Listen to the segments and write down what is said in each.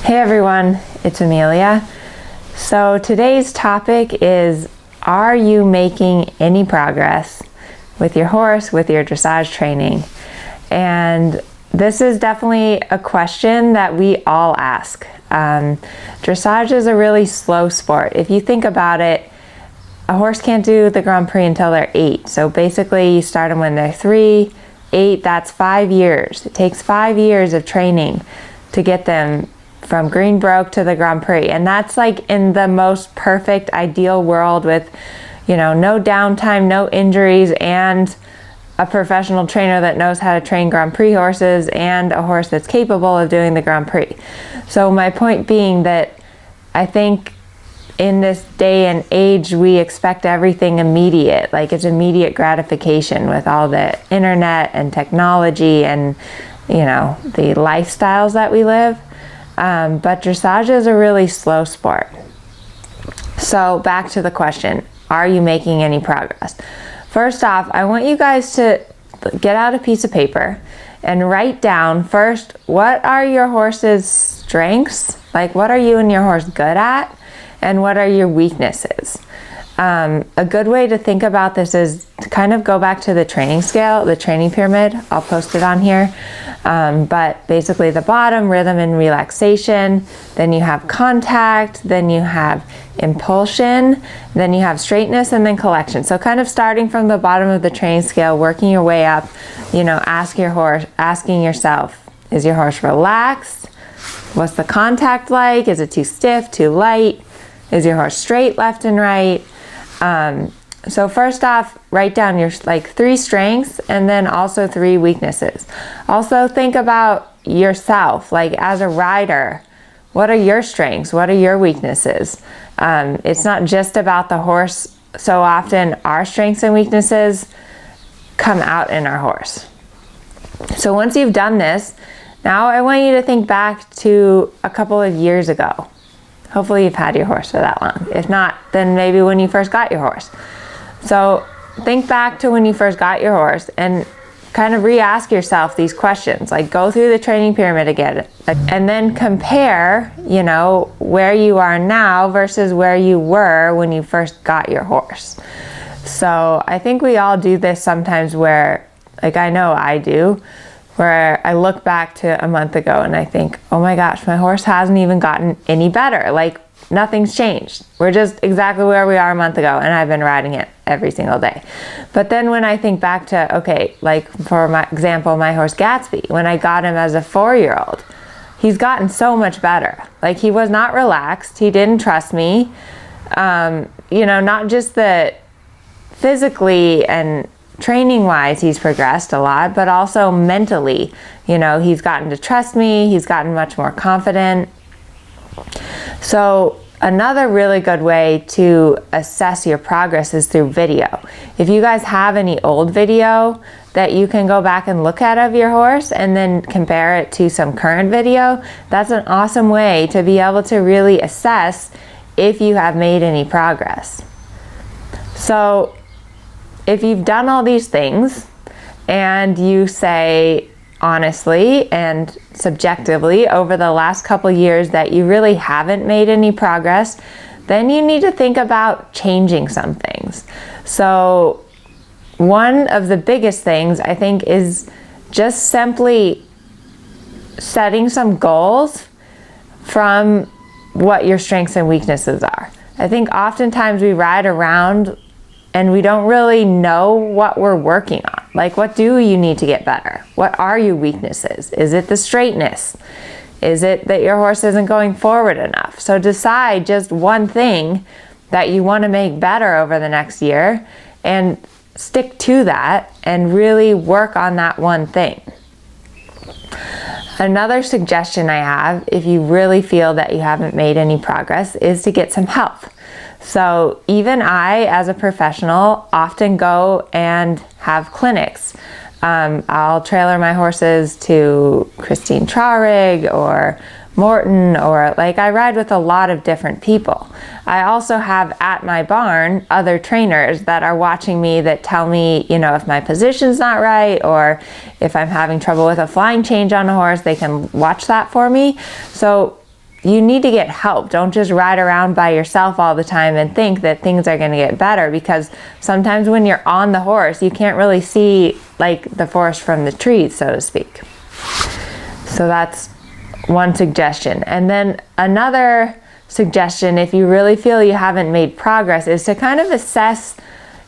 Hey everyone, it's Amelia. So today's topic is, are you making any progress with your horse, with your dressage training? And this is definitely a question that we all ask. Dressage is a really slow sport. If you think about it, a horse can't do the Grand Prix until they're 8. So basically you start them when they're 3, 8, that's 5 years. It takes 5 years of training to get them from Green Broke to the Grand Prix. And that's like in the most perfect, ideal world with, no downtime, no injuries, and a professional trainer that knows how to train Grand Prix horses and a horse that's capable of doing the Grand Prix. So my point being that I think in this day and age, we expect everything immediate, like it's immediate gratification with all the internet and technology and, the lifestyles that we live. But dressage is a really slow sport. So back to the question, are you making any progress? First off, I want you guys to get out a piece of paper and write down first, what are your horse's strengths? Like, what are you and your horse good at? And what are your weaknesses? A good way to think about this is to kind of go back to the training scale, the training pyramid. I'll post it on here. But basically the bottom, rhythm and relaxation, then you have contact, then you have impulsion, then you have straightness, and then collection. So kind of starting from the bottom of the training scale, working your way up, asking yourself, is your horse relaxed? What's the contact like? Is it too stiff, too light? Is your horse straight left and right? So first off, write down your 3 strengths and then also 3 weaknesses. Also think about yourself, like as a rider, what are your strengths? What are your weaknesses? It's not just about the horse. So often our strengths and weaknesses come out in our horse. So once you've done this, now I want you to think back to a couple of years ago. Hopefully you've had your horse for that long. If not, then maybe when you first got your horse. So think back to when you first got your horse and kind of re-ask yourself these questions. Like, go through the training pyramid again and then compare, where you are now versus where you were when you first got your horse. So I think we all do this sometimes where, I know I do, where I look back to a month ago and I think, oh my gosh, my horse hasn't even gotten any better. Nothing's changed. We're just exactly where we are a month ago, and I've been riding it every single day. But then when I think back to, for my example, my horse Gatsby, when I got him as a 4-year-old, he's gotten so much better. He was not relaxed. He didn't trust me. Not just that physically and training wise he's progressed a lot, but also mentally, he's gotten to trust me. He's gotten much more confident. So another really good way to assess your progress is through video. If you guys have any old video that you can go back and look at of your horse and then compare it to some current video, that's an awesome way to be able to really assess if you have made any progress. So if you've done all these things and you say honestly and subjectively over the last couple years that you really haven't made any progress, then you need to think about changing some things. So one of the biggest things I think is just simply setting some goals from what your strengths and weaknesses are. I think oftentimes we ride around and we don't really know what we're working on. What do you need to get better? What are your weaknesses? Is it the straightness? Is it that your horse isn't going forward enough? So decide just one thing that you want to make better over the next year and stick to that and really work on that one thing. Another suggestion I have, if you really feel that you haven't made any progress, is to get some help. So even I, as a professional, often go and have clinics. I'll trailer my horses to Christine Traurig or Morton, or I ride with a lot of different people. I also have at my barn other trainers that are watching me that tell me, if my position's not right or if I'm having trouble with a flying change on a horse, they can watch that for me. So you need to get help. Don't just ride around by yourself all the time and think that things are going to get better, because sometimes when you're on the horse, you can't really see like the forest from the trees, so to speak. So that's one suggestion. And then another suggestion, if you really feel you haven't made progress, is to kind of assess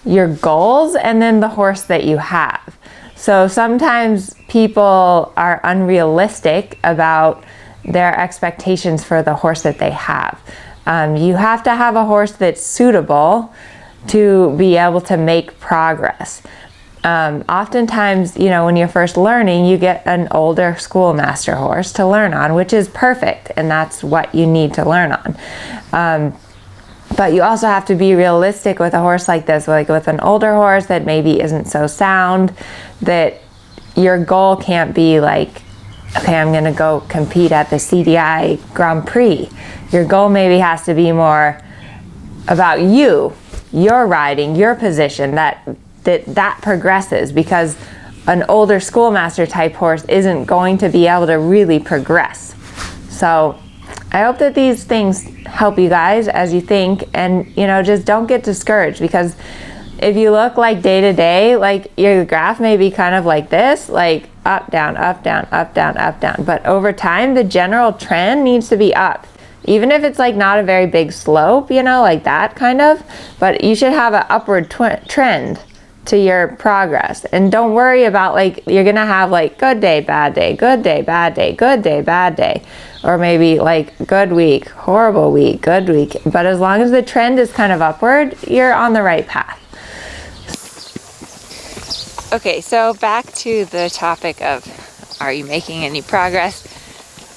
your goals and then the horse that you have. So sometimes people are unrealistic about their expectations for the horse that they have. You have to have a horse that's suitable to be able to make progress. Oftentimes, you know, when you're first learning, you get an older schoolmaster horse to learn on, which is perfect, and that's what you need to learn on. But you also have to be realistic with a horse like this, like with an older horse that maybe isn't so sound, that your goal can't be like, okay, I'm gonna go compete at the CDI Grand Prix. Your goal maybe has to be more about you, your riding, your position, that progresses, because an older schoolmaster type horse isn't going to be able to really progress. So I hope that these things help you guys as you think, and you know, just don't get discouraged, because if you look like day to day, like your graph may be kind of like this, like up, down, up, down, up, down, up, down. But over time, the general trend needs to be up. Even if it's like not a very big slope, you know, like that kind of, but you should have an upward trend to your progress. And don't worry about like, you're gonna have like good day, bad day, good day, bad day, good day, bad day. Or maybe like good week, horrible week, good week. But as long as the trend is kind of upward, you're on the right path. Okay, so back to the topic of, are you making any progress?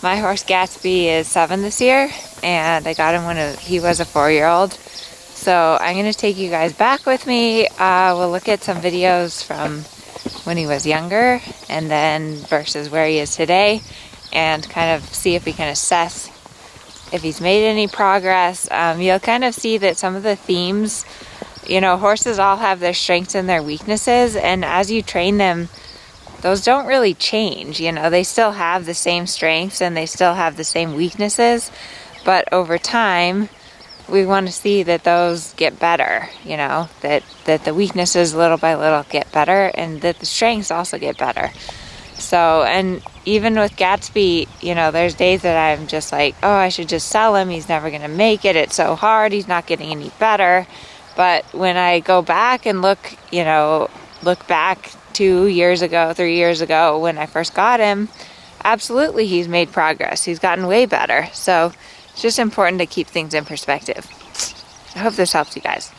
My horse Gatsby is 7 this year, and I got him when he was a 4-year-old. So I'm going to take you guys back with me. We'll look at some videos from when he was younger, and then versus where he is today, and kind of see if we can assess if he's made any progress. You'll kind of see that some of the themes, you know, horses all have their strengths and their weaknesses, and as you train them, those don't really change. You know, they still have the same strengths and they still have the same weaknesses, but over time we want to see that those get better, you know, that the weaknesses little by little get better, and that the strengths also get better. So, and even with Gatsby, you know, there's days that I'm just like, oh, I should just sell him, he's never gonna make it, it's so hard, he's not getting any better. But when I go back and look back 2 years ago, 3 years ago when I first got him, absolutely he's made progress. He's gotten way better. So it's just important to keep things in perspective. I hope this helps you guys.